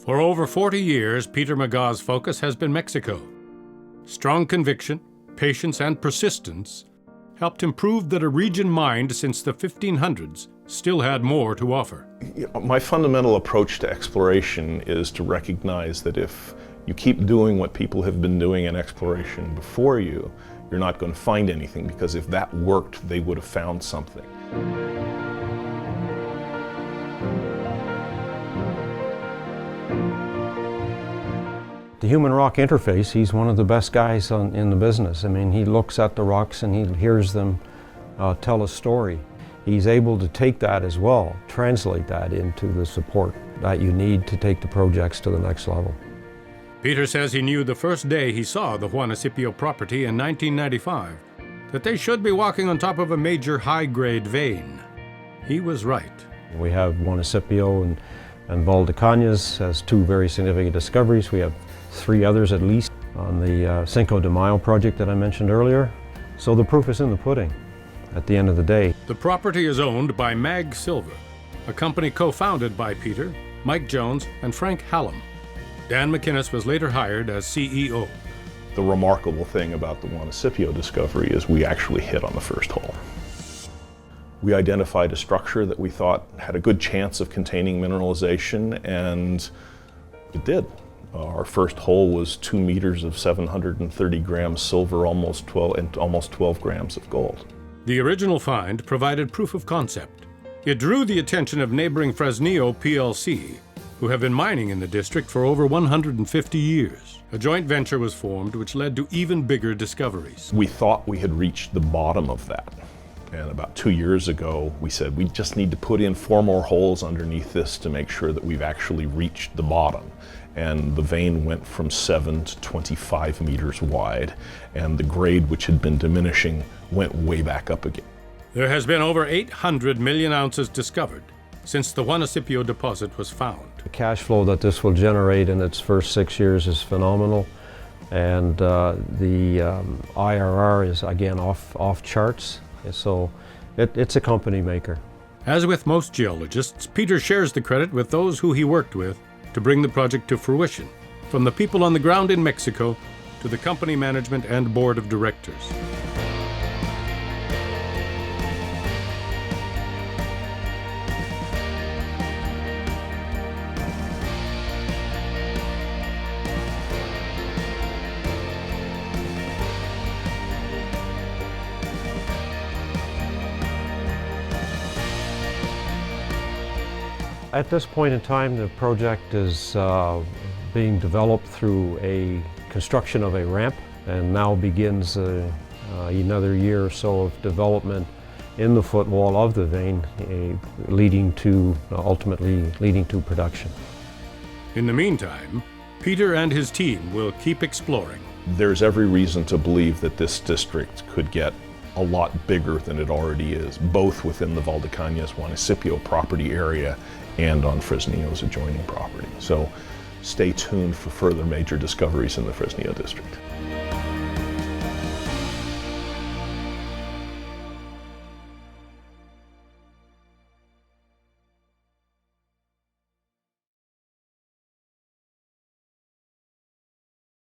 For over 40 years, Peter Megaw's focus has been Mexico. Strong conviction, patience, and persistence helped him prove that a region mined since the 1500s still had more to offer. My fundamental approach to exploration is to recognize that if you keep doing what people have been doing in exploration before you, you're not going to find anything, because if that worked, they would have found something. The human rock interface, he's one of the best guys in the business. I mean, he looks at the rocks and he hears them tell a story. He's able to take that as well, translate that into the support that you need to take the projects to the next level. Peter says he knew the first day he saw the Juanicipio property in 1995 that they should be walking on top of a major high-grade vein. He was right. We have Juanicipio and Valdecañas as two very significant discoveries. We have 3 others at least on the Cinco de Mayo project that I mentioned earlier. So the proof is in the pudding at the end of the day. The property is owned by Mag Silver, a company co-founded by Peter, Mike Jones, and Frank Hallam. Dan McInnes was later hired as CEO. The remarkable thing about the Juanicipio discovery is we actually hit on the first hole. We identified a structure that we thought had a good chance of containing mineralization, and it did. Our first hole was 2 meters of 730 grams silver, almost 12 grams of gold. The original find provided proof of concept. It drew the attention of neighboring Fresnillo PLC, who have been mining in the district for over 150 years. A joint venture was formed which led to even bigger discoveries. We thought we had reached the bottom of that. And about 2 years ago, we said we just need to put in 4 more holes underneath this to make sure that we've actually reached the bottom. And the vein went from 7 to 25 meters wide, and the grade, which had been diminishing, went way back up again. There has been over 800 million ounces discovered since the Juanicipio deposit was found. The cash flow that this will generate in its first 6 years is phenomenal, and the IRR is again off charts. So it's a company maker. As with most geologists, Peter shares the credit with those who he worked with to bring the project to fruition, from the people on the ground in Mexico to the company management and board of directors. At this point in time, the project is being developed through a construction of a ramp, and now begins another year or so of development in the footwall of the vein, ultimately leading to production. In the meantime, Peter and his team will keep exploring. There's every reason to believe that this district could get a lot bigger than it already is, both within the Valdecañas Juanicipio property area and on Fresnillo's adjoining property. So stay tuned for further major discoveries in the Fresnillo district.